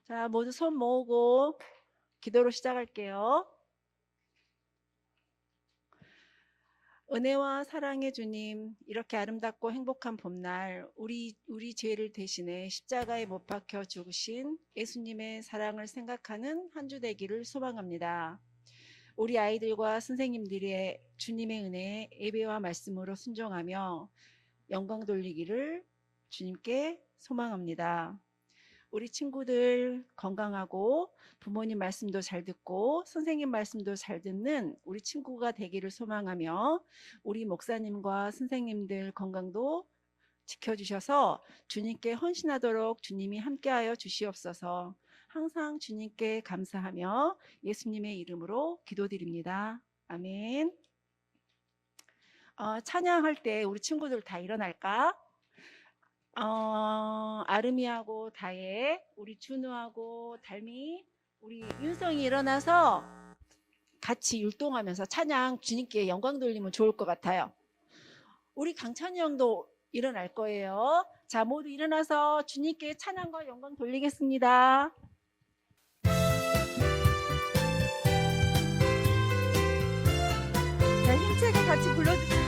자, 모두 손 모으고 기도로 시작할게요. 은혜와 사랑의 주님, 이렇게 아름답고 행복한 봄날, 우리 죄를 대신해 십자가에 못 박혀 죽으신 예수님의 사랑을 생각하는 한 주 되기를 소망합니다. 우리 아이들과 선생님들의 주님의 은혜에 예배와 말씀으로 순종하며 영광 돌리기를 주님께 소망합니다. 우리 친구들 건강하고 부모님 말씀도 잘 듣고 선생님 말씀도 잘 듣는 우리 친구가 되기를 소망하며 우리 목사님과 선생님들 건강도 지켜주셔서 주님께 헌신하도록 주님이 함께하여 주시옵소서. 항상 주님께 감사하며 예수님의 이름으로 기도드립니다. 아멘. 찬양할 때 우리 친구들 다 일어날까? 아름이하고 다혜, 우리 준우하고 달미, 우리 윤성이 일어나서 같이 율동하면서 찬양 주님께 영광 돌리면 좋을 것 같아요. 우리 강찬이 형도 일어날 거예요. 자, 모두 일어나서 주님께 찬양과 영광 돌리겠습니다. 자, 힘차게 같이 불러주세요.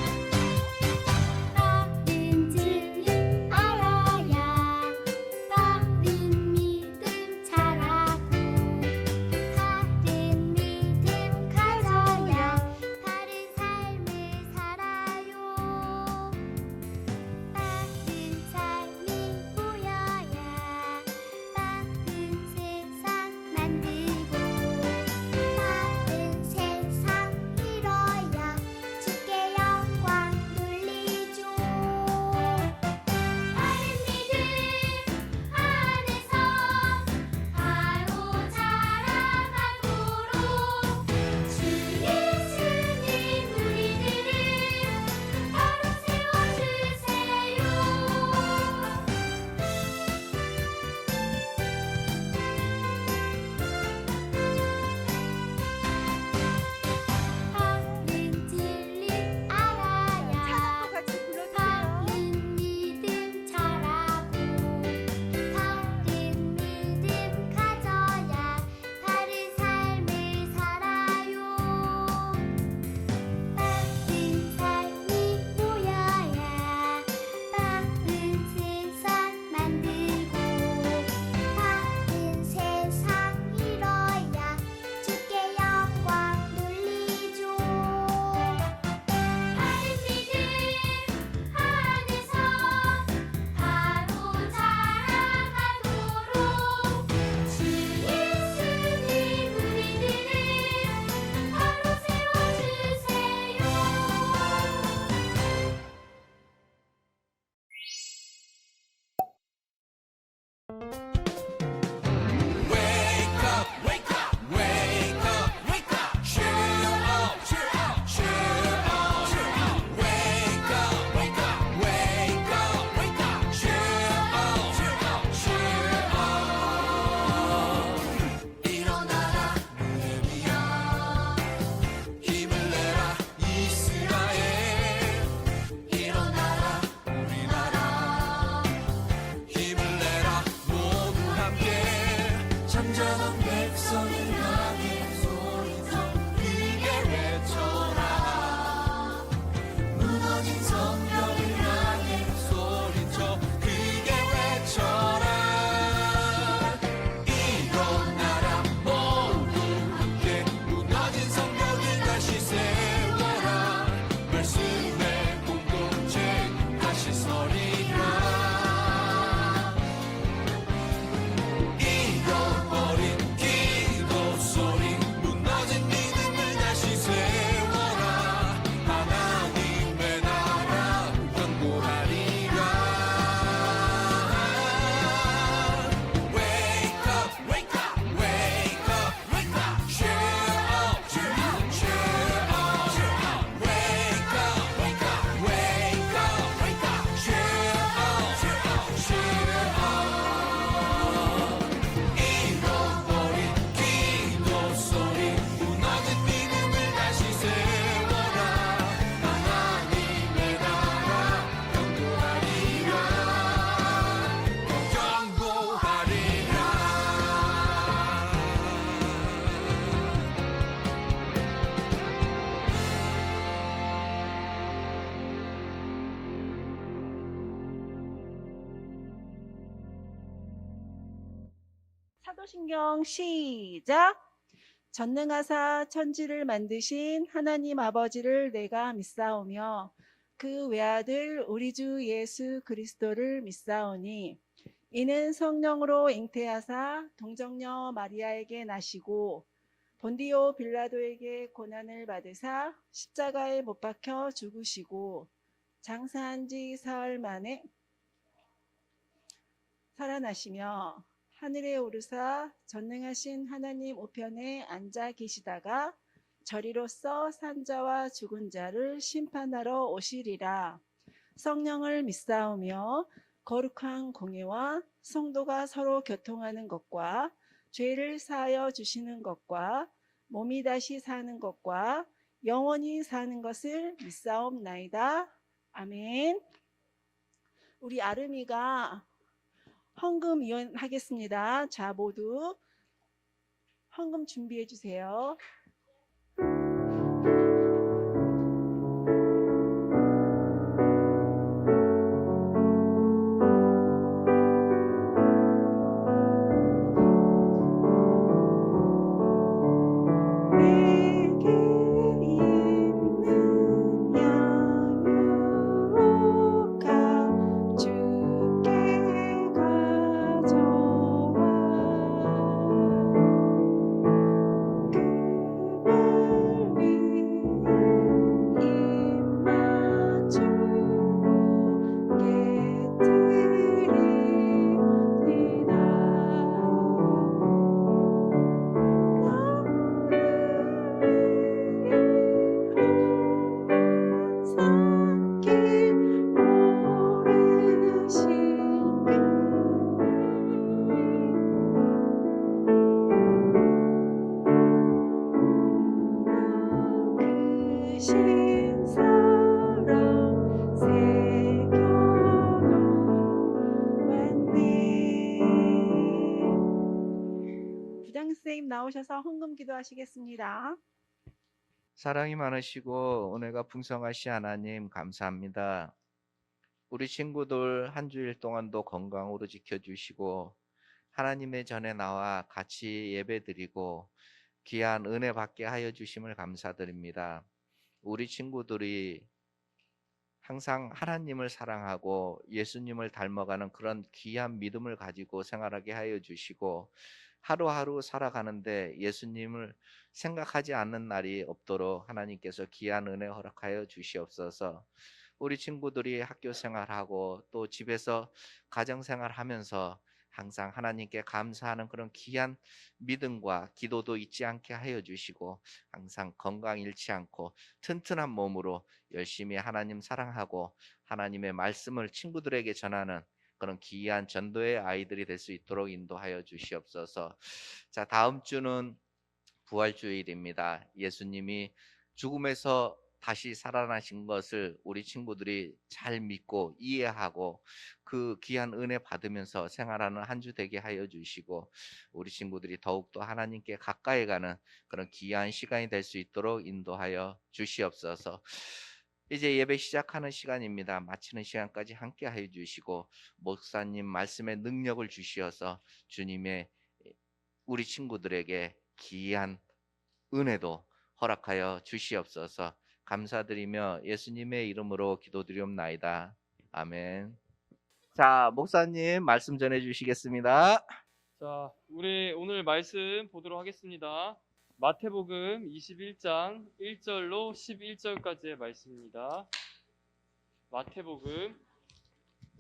만들고 바른 세상 이뤄야 주께 영광 사도신경 시작. 전능하사 천지를 만드신 하나님 아버지를 내가 믿사오며 그 외아들 우리 주 예수 그리스도를 믿사오니 이는 성령으로 잉태하사 동정녀 마리아에게 나시고 본디오 빌라도에게 고난을 받으사 십자가에 못 박혀 죽으시고 장사한 지 사흘 만에 살아나시며 하늘에 오르사 전능하신 하나님 우편에 앉아 계시다가 저리로서 산자와 죽은 자를 심판하러 오시리라. 성령을 믿사오며 거룩한 공예와 성도가 서로 교통하는 것과 죄를 사하여 주시는 것과 몸이 다시 사는 것과 영원히 사는 것을 믿사옵나이다. 아멘. 우리 아름이가 헌금 이원하겠습니다. 자, 모두 헌금 준비해 주세요. 내게 있는 양육하 주께 가져와 그발 위에 입 맞추고 깨뜨리리다. 산길 오르신 사랑 새겨놓았네. 부장선생님 나오셔서 헌금 기도하시겠습니다. 사랑이 많으시고 은혜가 풍성하신 하나님 감사합니다. 우리 친구들 한 주일 동안도 건강으로 지켜주시고 하나님의 전에 나와 같이 예배드리고 귀한 은혜 받게 하여 주심을 감사드립니다. 우리 친구들이 항상 하나님을 사랑하고 예수님을 닮아가는 그런 귀한 믿음을 가지고 생활하게 하여 주시고 하루하루 살아가는데 예수님을 생각하지 않는 날이 없도록 하나님께서 귀한 은혜 허락하여 주시옵소서. 우리 친구들이 학교 생활하고 또 집에서 가정 생활하면서 항상 하나님께 감사하는 그런 귀한 믿음과 기도도 잊지 않게 하여 주시고 항상 건강 잃지 않고 튼튼한 몸으로 열심히 하나님 사랑하고 하나님의 말씀을 친구들에게 전하는 그런 귀한 전도의 아이들이 될 수 있도록 인도하여 주시옵소서. 자, 다음 주는 부활주일입니다. 예수님이 죽음에서 다시 살아나신 것을 우리 친구들이 잘 믿고 이해하고 그 귀한 은혜 받으면서 생활하는 한 주 되게 하여 주시고 우리 친구들이 더욱더 하나님께 가까이 가는 그런 귀한 시간이 될 수 있도록 인도하여 주시옵소서. 이제 예배 시작하는 시간입니다. 마치는 시간까지 함께 하여 주시고 목사님 말씀의 능력을 주시어서 주님의 우리 친구들에게 귀한 은혜도 허락하여 주시옵소서. 감사드리며 예수님의 이름으로 기도드리옵나이다. 아멘. 자, 목사님 말씀 전해 주시겠습니다. 자, 우리 오늘 말씀 보도록 하겠습니다. 마태복음 21장 1절로 11절까지의 말씀입니다. 마태복음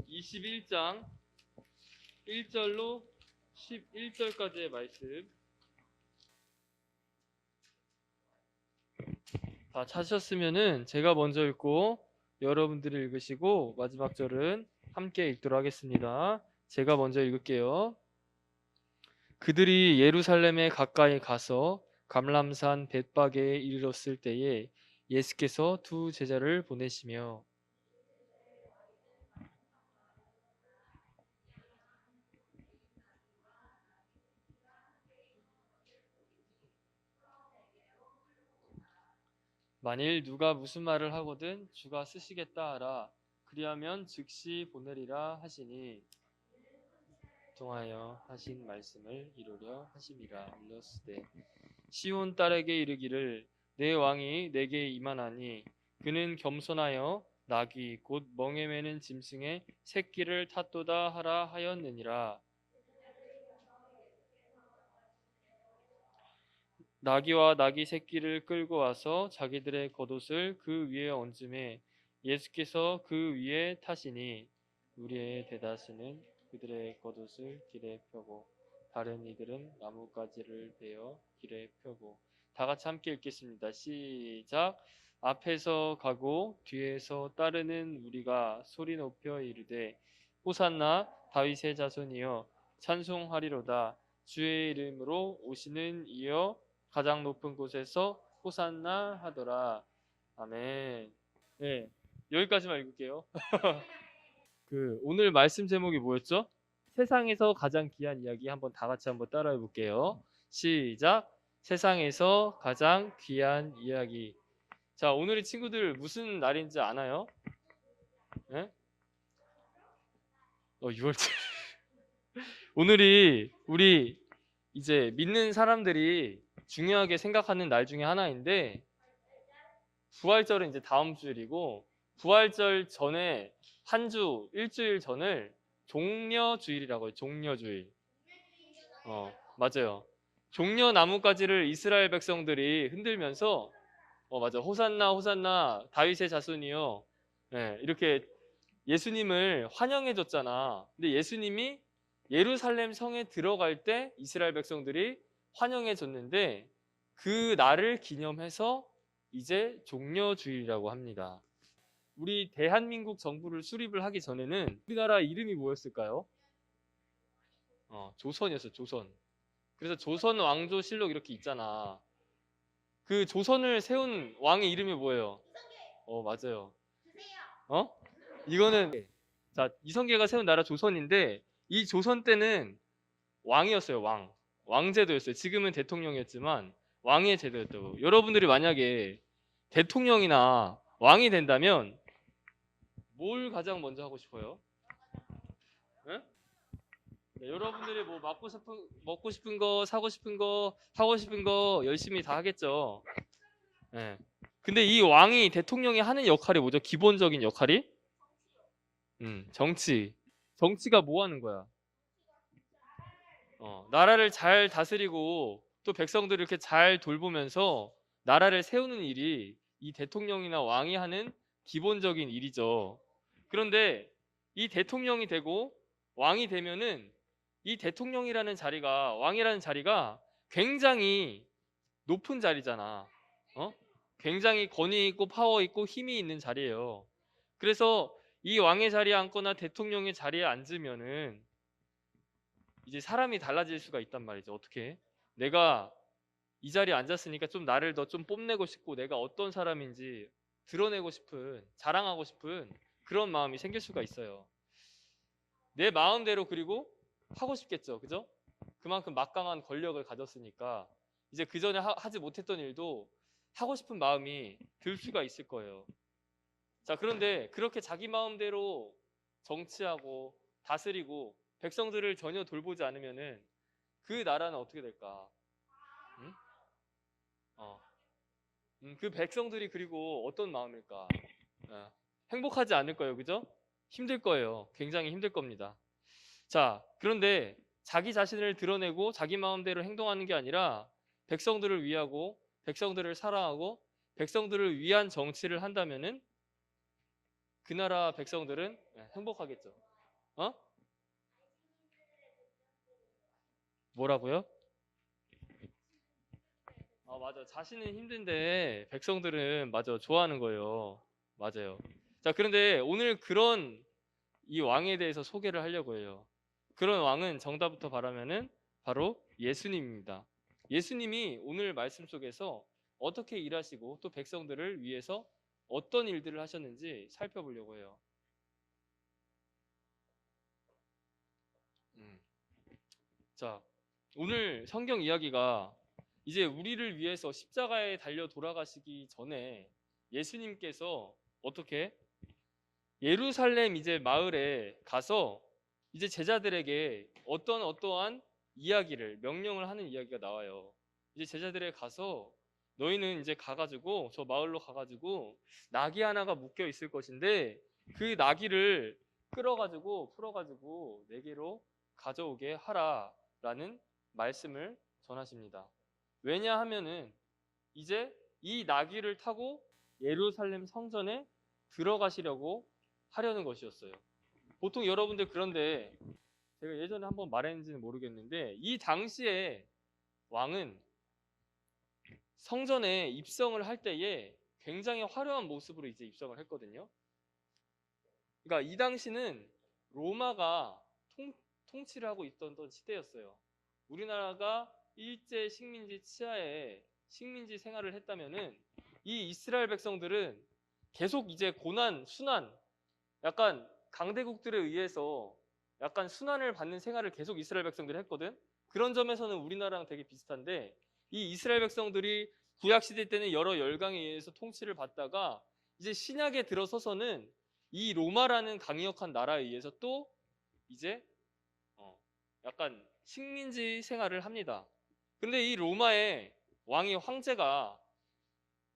21장 1절로 11절까지의 말씀. 다 찾으셨으면은 제가 먼저 읽고 여러분들이 읽으시고 마지막 절은 함께 읽도록 하겠습니다. 제가 먼저 읽을게요. 그들이 예루살렘에 가까이 가서 감람산 벳바게에 이르렀을 때에 예수께서 두 제자를 보내시며 만일 누가 무슨 말을 하거든 주가 쓰시겠다 하라. 그리하면 즉시 보내리라 하시니 통하여 하신 말씀을 이루려 하심이라. 일렀으되 시온 딸에게 이르기를 내 왕이 내게 임하나니 그는 겸손하여 나귀 곧 멍에 매는 짐승의 새끼를 탔도다 하라 하였느니라. 나귀와 나귀 새끼를 끌고 와서 자기들의 겉옷을 그 위에 얹음에 예수께서 그 위에 타시니 우리의 대다수는 그들의 겉옷을 길에 펴고 다른 이들은 나뭇가지를 베어 길에 펴고. 다 같이 함께 읽겠습니다. 시작. 앞에서 가고 뒤에서 따르는 우리가 소리 높여 이르되 호산나 다윗의 자손이여 찬송하리로다. 주의 이름으로 오시는 이여 가장 높은 곳에서 호산나 하더라. 아멘. 네, 여기까지만 읽을게요. 오늘 말씀 제목이 뭐였죠? 세상에서 가장 귀한 이야기. 한번 다 같이 한번 따라해 볼게요. 시작. 세상에서 가장 귀한 이야기. 자, 오늘이 친구들 무슨 날인지 아나요? 네? 6월절. 오늘이 우리 이제 믿는 사람들이 중요하게 생각하는 날 중에 하나인데, 부활절은 이제 다음 주일이고, 부활절 전에 한 주, 일주일 전을 종려주일이라고 해요. 종려주일. 맞아요. 종려 나뭇가지를 이스라엘 백성들이 흔들면서 맞아. 호산나 호산나 다윗의 자손이요. 네, 이렇게 예수님을 환영해 줬잖아. 근데 예수님이 예루살렘 성에 들어갈 때 이스라엘 백성들이 환영해 줬는데 그 날을 기념해서 이제 종려주일이라고 합니다. 우리 대한민국 정부를 수립을 하기 전에는 우리나라 이름이 뭐였을까요? 조선이었어요. 조선. 그래서 조선 왕조실록 이렇게 있잖아. 그 조선을 세운 왕의 이름이 뭐예요? 맞아요. 이거는 자, 이성계가 세운 나라 조선인데 이 조선 때는 왕이었어요. 왕제도였어요. 지금은 대통령이었지만 왕의 제도였다고. 여러분들이 만약에 대통령이나 왕이 된다면 뭘 가장 먼저 하고 싶어요? 네? 네, 여러분들이 뭐 먹고 싶은 거, 사고 싶은 거, 하고 싶은 거 열심히 다 하겠죠. 네. 근데 이 왕이 대통령이 하는 역할이 뭐죠? 기본적인 역할이? 정치. 정치가 뭐 하는 거야? 나라를 잘 다스리고 또 백성들을 이렇게 잘 돌보면서 나라를 세우는 일이 이 대통령이나 왕이 하는 기본적인 일이죠. 그런데 이 대통령이 되고 왕이 되면은 이 대통령이라는 자리가, 왕이라는 자리가 굉장히 높은 자리잖아. 굉장히 권위 있고 파워 있고 힘이 있는 자리예요. 그래서 이 왕의 자리에 앉거나 대통령의 자리에 앉으면은 이제 사람이 달라질 수가 있단 말이죠. 어떻게? 내가 이 자리에 앉았으니까 좀 나를 더 좀 뽐내고 싶고 내가 어떤 사람인지 드러내고 싶은, 자랑하고 싶은 그런 마음이 생길 수가 있어요. 내 마음대로 그리고 하고 싶겠죠. 그죠? 그만큼 막강한 권력을 가졌으니까 이제 그 전에 하지 못했던 일도 하고 싶은 마음이 들 수가 있을 거예요. 자, 그런데 그렇게 자기 마음대로 정치하고 다스리고 백성들을 전혀 돌보지 않으면은 그 나라는 어떻게 될까? 응? 그 백성들이 그리고 어떤 마음일까? 행복하지 않을 거예요. 그죠? 힘들 거예요. 굉장히 힘들 겁니다. 자, 그런데 자기 자신을 드러내고 자기 마음대로 행동하는 게 아니라 백성들을 위하고 백성들을 사랑하고 백성들을 위한 정치를 한다면은 그 나라 백성들은 행복하겠죠. 뭐라고요? 맞아. 자신은 힘든데 백성들은 맞아. 좋아하는 거예요. 맞아요. 자, 그런데 오늘 그런 이 왕에 대해서 소개를 하려고 해요. 그런 왕은 정답부터 말하면은 바로 예수님입니다. 예수님이 오늘 말씀 속에서 어떻게 일하시고 또 백성들을 위해서 어떤 일들을 하셨는지 살펴보려고 해요. 자, 오늘 성경 이야기가 이제 우리를 위해서 십자가에 달려 돌아가시기 전에 예수님께서 어떻게 예루살렘 이제 마을에 가서 이제 제자들에게 어떠한 이야기를, 명령을 하는 이야기가 나와요. 이제 제자들에 가서 너희는 이제 가가지고 저 마을로 가가지고 나귀 하나가 묶여 있을 것인데 그 나귀를 끌어가지고 풀어가지고 내게로 가져오게 하라라는 말씀을 전하십니다. 왜냐하면은 이제 이 나귀를 타고 예루살렘 성전에 들어가시려고 하려는 것이었어요. 보통 여러분들 그런데 제가 예전에 한번 말했는지는 모르겠는데 이 당시에 왕은 성전에 입성을 할 때에 굉장히 화려한 모습으로 이제 입성을 했거든요. 그러니까 이 당시는 로마가 통치를 하고 있던 시대였어요. 우리나라가 일제 식민지 치하에 식민지 생활을 했다면은 이 이스라엘 백성들은 계속 이제 고난, 순환, 약간 강대국들에 의해서 약간 순환을 받는 생활을 계속 이스라엘 백성들이 했거든. 그런 점에서는 우리나라랑 되게 비슷한데 이 이스라엘 백성들이 구약 시대 때는 여러 열강에 의해서 통치를 받다가 이제 신약에 들어서서는 이 로마라는 강력한 나라에 의해서 또 이제 약간 식민지 생활을 합니다. 근데 이 로마의 왕이 황제가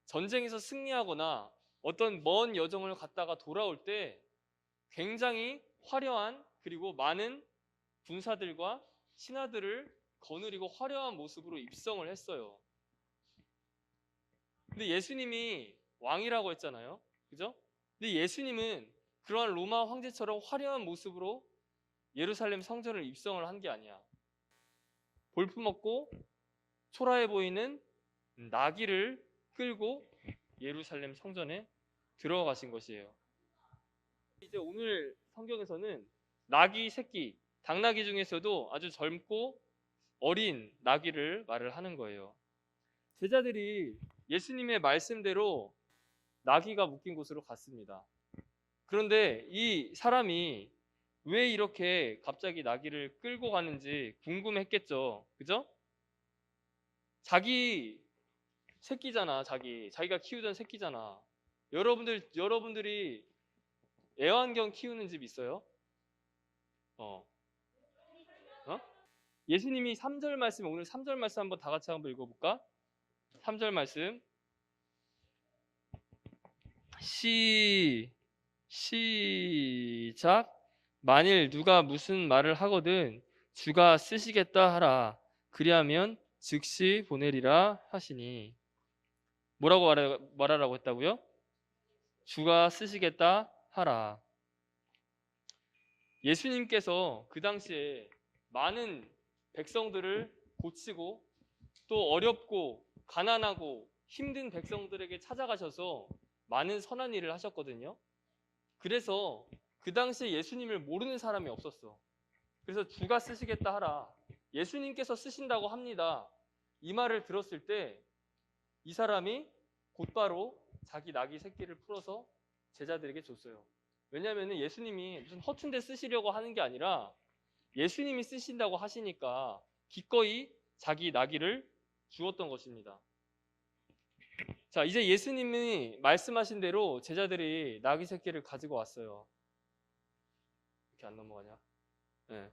전쟁에서 승리하거나 어떤 먼 여정을 갔다가 돌아올 때 굉장히 화려한 그리고 많은 군사들과 신하들을 거느리고 화려한 모습으로 입성을 했어요. 근데 예수님이 왕이라고 했잖아요. 그죠? 근데 예수님은 그러한 로마 황제처럼 화려한 모습으로 예루살렘 성전을 입성을 한 게 아니야. 볼품없고 초라해 보이는 나귀를 끌고 예루살렘 성전에 들어가신 것이에요. 이제 오늘 성경에서는 나귀 새끼, 당나귀 중에서도 아주 젊고 어린 나귀를 말을 하는 거예요. 제자들이 예수님의 말씀대로 나귀가 묶인 곳으로 갔습니다. 그런데 이 사람이 왜 이렇게 갑자기 나귀를 끌고 가는지 궁금했겠죠. 그죠? 자기 새끼잖아. 자기가 키우던 새끼잖아. 여러분들이 애완견 키우는 집 있어요? 어? 예수님이 3절 말씀, 오늘 3절 말씀 한번 다 같이 한번 읽어볼까? 3절 말씀. 시작. 만일 누가 무슨 말을 하거든 주가 쓰시겠다 하라. 그리하면 즉시 보내리라 하시니. 뭐라고 말하라고 했다고요? 주가 쓰시겠다 하라. 예수님께서 그 당시에 많은 백성들을 고치고 또 어렵고 가난하고 힘든 백성들에게 찾아가셔서 많은 선한 일을 하셨거든요. 그래서 그 당시에 예수님을 모르는 사람이 없었어. 그래서 주가 쓰시겠다 하라. 예수님께서 쓰신다고 합니다. 이 말을 들었을 때 이 사람이 곧바로 자기 나귀 새끼를 풀어서 제자들에게 줬어요. 왜냐하면 예수님이 무슨 허튼 데 쓰시려고 하는 게 아니라 예수님이 쓰신다고 하시니까 기꺼이 자기 나귀를 주었던 것입니다. 자, 이제 예수님이 말씀하신 대로 제자들이 나귀 새끼를 가지고 왔어요. 이렇게 안 넘어가냐? 네.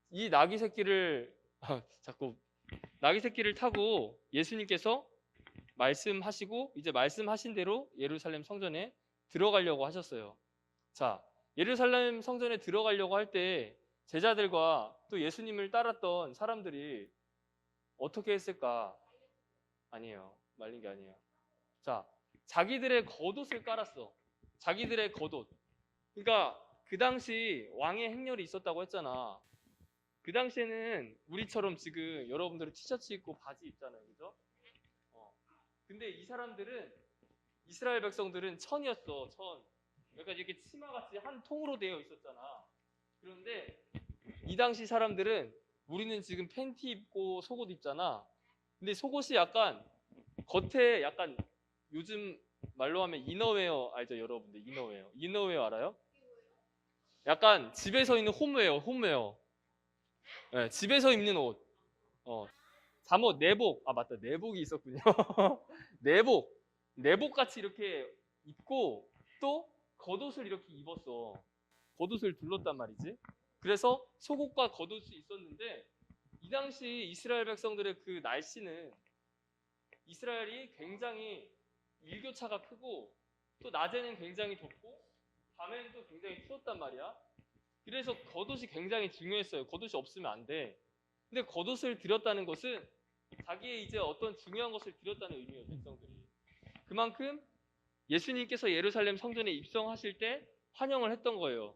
이 나귀 새끼를 자꾸 나귀 새끼를 타고 예수님께서 말씀하시고 이제 말씀하신 대로 예루살렘 성전에 들어가려고 하셨어요. 자, 예루살렘 성전에 들어가려고 할 때 제자들과 또 예수님을 따랐던 사람들이 어떻게 했을까? 아니에요. 말린 게 아니에요. 자, 자기들의 겉옷을 깔았어. 자기들의 겉옷. 그러니까 그 당시 왕의 행렬이 있었다고 했잖아. 그 당시에는 우리처럼 지금 여러분들은 티셔츠 입고 바지 입잖아요. 그죠? 근데 이 사람들은 이스라엘 백성들은 천이었어. 천. 그러니까 이렇게 치마같이 한 통으로 되어 있었잖아. 그런데 이 당시 사람들은 우리는 지금 팬티 입고 속옷 입잖아. 근데 속옷이 약간 겉에 약간 요즘 말로 하면 이너웨어 알죠, 여러분들? 이너웨어 알아요? 약간 집에서 입는 홈웨어. 네, 집에서 입는 옷. 잠옷, 내복. 아, 맞다. 내복이 있었군요. 내복 같이 이렇게 입고 또 겉옷을 이렇게 입었어. 겉옷을 둘렀단 말이지. 그래서 속옷과 겉옷이 있었는데 이 당시 이스라엘 백성들의 그 날씨는 이스라엘이 굉장히 일교차가 크고 또 낮에는 굉장히 덥고 밤에는 또 굉장히 추웠단 말이야. 그래서 겉옷이 굉장히 중요했어요. 겉옷이 없으면 안 돼. 근데 겉옷을 드렸다는 것은 자기의 이제 어떤 중요한 것을 드렸다는 의미예요, 백성들이. 그만큼 예수님께서 예루살렘 성전에 입성하실 때 환영을 했던 거예요.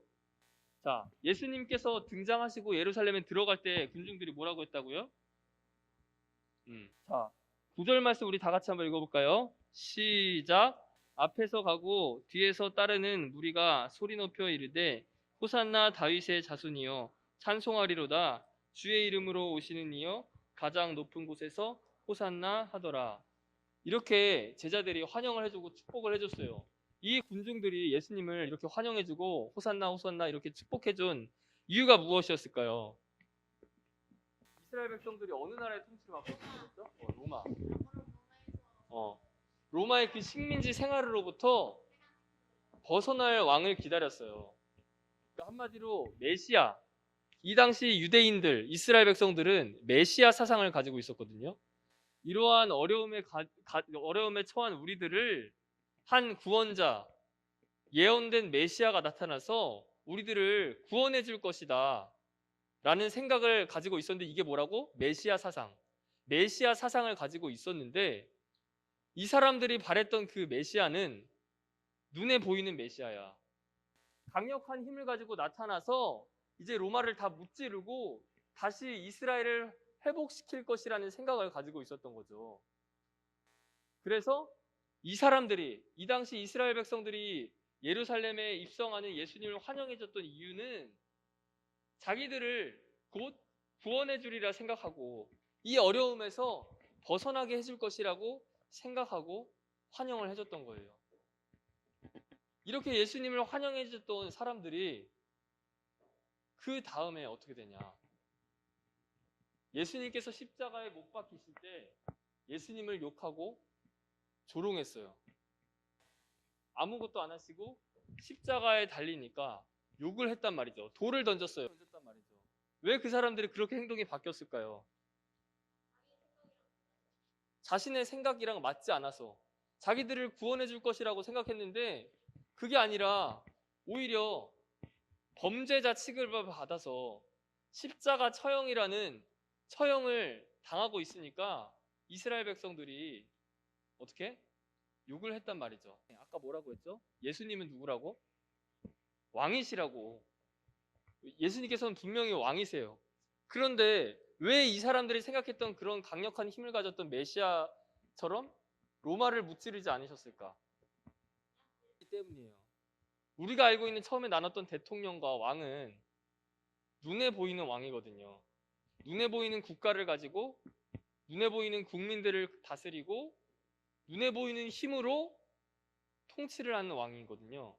자, 예수님께서 등장하시고 예루살렘에 들어갈 때 군중들이 뭐라고 했다고요? 자, 9절 말씀 우리 다 같이 한번 읽어볼까요? 시작. 앞에서 가고 뒤에서 따르는 무리가 소리 높여 이르되 호산나 다윗의 자손이여 찬송하리로다. 주의 이름으로 오시는 이여 가장 높은 곳에서 호산나 하더라. 이렇게 제자들이 환영을 해주고 축복을 해줬어요. 이 군중들이 예수님을 이렇게 환영해주고 호산나 호산나 이렇게 축복해준 이유가 무엇이었을까요? 이스라엘 백성들이 어느 나라의 통치를 맡고 있었죠? 로마. 로마의 그 식민지 생활으로부터 벗어날 왕을 기다렸어요. 그러니까 한마디로 메시아. 이 당시 유대인들, 이스라엘 백성들은 메시아 사상을 가지고 있었거든요. 이러한 어려움에 처한 우리들을 한 구원자, 예언된 메시아가 나타나서 우리들을 구원해 줄 것이다 라는 생각을 가지고 있었는데 이게 뭐라고? 메시아 사상. 메시아 사상을 가지고 있었는데 이 사람들이 바랬던 그 메시아는 눈에 보이는 메시아야. 강력한 힘을 가지고 나타나서 이제 로마를 다 무찌르고 다시 이스라엘을 회복시킬 것이라는 생각을 가지고 있었던 거죠. 그래서 이 사람들이, 이 당시 이스라엘 백성들이 예루살렘에 입성하는 예수님을 환영해줬던 이유는 자기들을 곧 구원해 주리라 생각하고 이 어려움에서 벗어나게 해줄 것이라고 생각하고 환영을 해줬던 거예요. 이렇게 예수님을 환영해줬던 사람들이 그 다음에 어떻게 되냐? 예수님께서 십자가에 못 박히실 때 예수님을 욕하고 조롱했어요. 아무것도 안 하시고 십자가에 달리니까 욕을 했단 말이죠. 돌을 던졌어요. 왜 그 사람들이 그렇게 행동이 바뀌었을까요? 자신의 생각이랑 맞지 않아서 자기들을 구원해 줄 것이라고 생각했는데 그게 아니라 오히려 범죄자 취급을 받아서 십자가 처형이라는 처형을 당하고 있으니까 이스라엘 백성들이 어떻게? 욕을 했단 말이죠. 아까 뭐라고 했죠? 예수님은 누구라고? 왕이시라고. 예수님께서는 분명히 왕이세요. 그런데 왜 이 사람들이 생각했던 그런 강력한 힘을 가졌던 메시아처럼 로마를 무찌르지 않으셨을까? 이 때문이에요. 우리가 알고 있는 처음에 나눴던 대통령과 왕은 눈에 보이는 왕이거든요. 눈에 보이는 국가를 가지고 눈에 보이는 국민들을 다스리고 눈에 보이는 힘으로 통치를 하는 왕이거든요.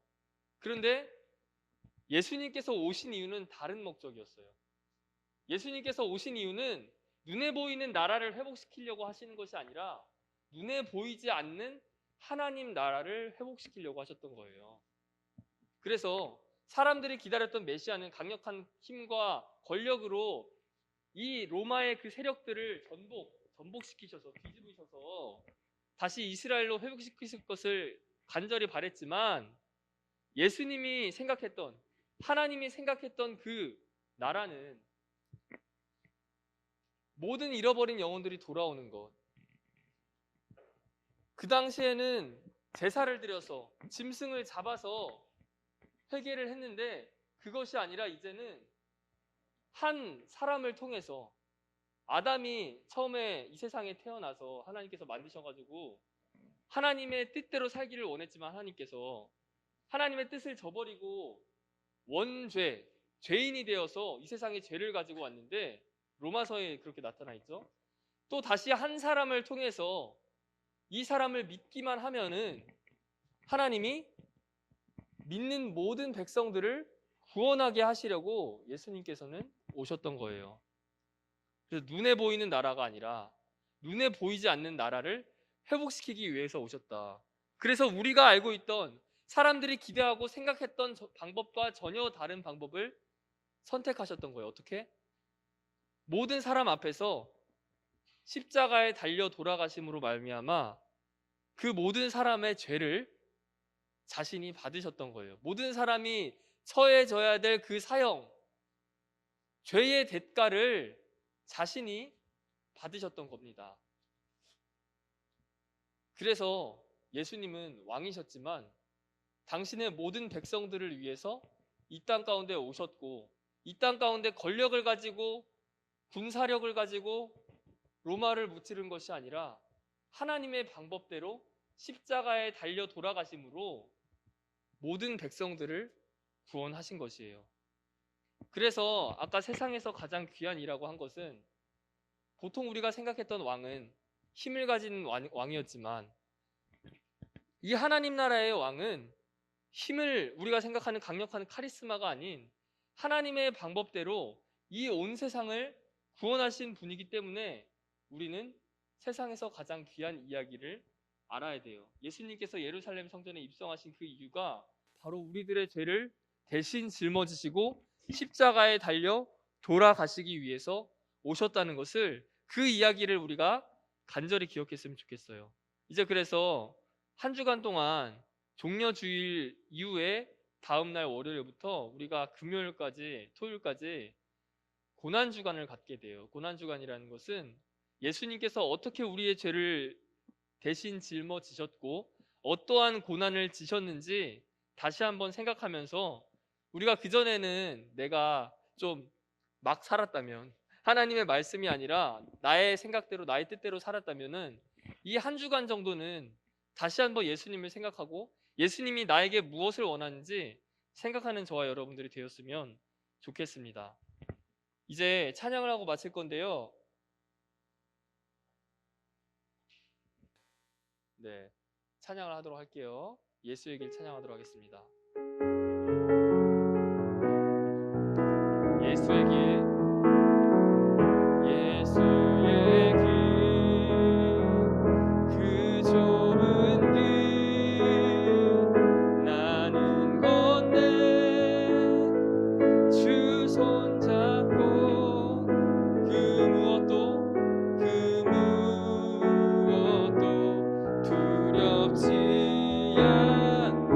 그런데 예수님께서 오신 이유는 다른 목적이었어요. 예수님께서 오신 이유는 눈에 보이는 나라를 회복시키려고 하시는 것이 아니라 눈에 보이지 않는 하나님 나라를 회복시키려고 하셨던 거예요. 그래서 사람들이 기다렸던 메시아는 강력한 힘과 권력으로 이 로마의 그 세력들을 전복시키셔서 뒤집으셔서 다시 이스라엘로 회복시키실 것을 간절히 바랬지만 예수님이 생각했던 하나님이 생각했던 그 나라는 모든 잃어버린 영혼들이 돌아오는 것. 그 당시에는 제사를 드려서 짐승을 잡아서 회개를 했는데 그것이 아니라 이제는 한 사람을 통해서 아담이 처음에 이 세상에 태어나서 하나님께서 만드셔가지고 하나님의 뜻대로 살기를 원했지만 하나님께서 하나님의 뜻을 저버리고 원죄, 죄인이 되어서 이 세상에 죄를 가지고 왔는데 로마서에 그렇게 나타나 있죠. 또 다시 한 사람을 통해서 이 사람을 믿기만 하면은 하나님이 믿는 모든 백성들을 구원하게 하시려고 예수님께서는 오셨던 거예요. 그래서 눈에 보이는 나라가 아니라 눈에 보이지 않는 나라를 회복시키기 위해서 오셨다. 그래서 우리가 알고 있던 사람들이 기대하고 생각했던 방법과 전혀 다른 방법을 선택하셨던 거예요. 어떻게? 모든 사람 앞에서 십자가에 달려 돌아가심으로 말미암아 그 모든 사람의 죄를 자신이 받으셨던 거예요. 모든 사람이 처해져야 될 그 사형, 죄의 대가를 자신이 받으셨던 겁니다. 그래서 예수님은 왕이셨지만 당신의 모든 백성들을 위해서 이 땅 가운데 오셨고, 이 땅 가운데 권력을 가지고 군사력을 가지고 로마를 무찌른 것이 아니라 하나님의 방법대로 십자가에 달려 돌아가심으로 모든 백성들을 구원하신 것이에요. 그래서 아까 세상에서 가장 귀한 이라고 한 것은, 보통 우리가 생각했던 왕은 힘을 가진 왕이었지만 이 하나님 나라의 왕은 힘을, 우리가 생각하는 강력한 카리스마가 아닌 하나님의 방법대로 이 온 세상을 구원하신 분이기 때문에 우리는 세상에서 가장 귀한 이야기를 알아야 돼요. 예수님께서 예루살렘 성전에 입성하신 그 이유가 바로 우리들의 죄를 대신 짊어지시고 십자가에 달려 돌아가시기 위해서 오셨다는 것을, 그 이야기를 우리가 간절히 기억했으면 좋겠어요. 이제 그래서 한 주간 동안 종려주일 이후에 다음날 월요일부터 우리가 금요일까지, 토요일까지 고난주간을 갖게 돼요. 고난주간이라는 것은 예수님께서 어떻게 우리의 죄를 대신 짊어지셨고 어떠한 고난을 지셨는지 다시 한번 생각하면서, 우리가 그전에는 내가 좀 막 살았다면, 하나님의 말씀이 아니라 나의 생각대로 나의 뜻대로 살았다면은 이 한 주간 정도는 다시 한번 예수님을 생각하고 예수님이 나에게 무엇을 원하는지 생각하는 저와 여러분들이 되었으면 좋겠습니다. 이제 찬양을 하고 마칠 건데요. 네, 찬양을 하도록 할게요. 예수의 길 찬양하도록 하겠습니다. 예수의 길, 예수의 길, 그 좁은 길 나는 건네 주 손잡고 그 무엇도 두렵지 않네.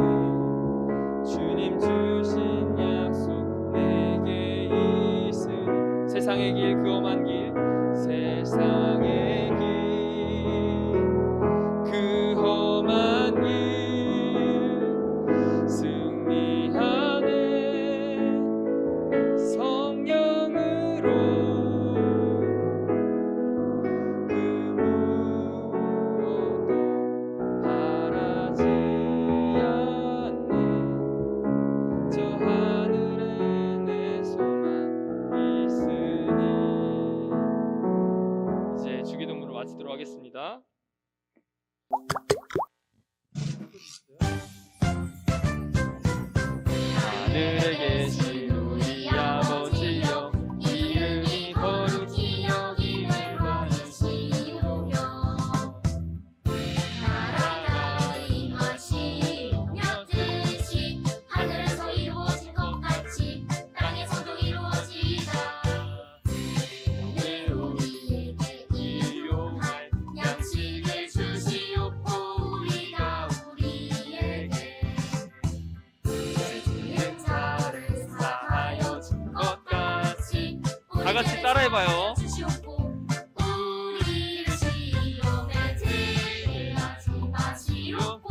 주님 주신 약속 내게 있으니 세상의 길, 그 험한 길, 세상의 길, 그 험한 길 승리하네. 성령으로 그 무엇도 바라지 않네. 저 하늘에 내 소망 있으니. 이제 주기도문으로 마치도록 하겠습니다. 하늘에 계신 우리 아버지여, 이름이 거룩히 여김을 받으시오며, 나라가 임하시며 뜻이 하늘에서 이루어진 것 같이 땅에서도 이루어지이다. 오늘 우리에게 일용할 양식을 주시옵고 우리가 우리에게 죄지은 자를 사하여 준 것 같이 다 같이 따라해봐요. 주시옵고 우리를 시험에 들게 하지 마시옵고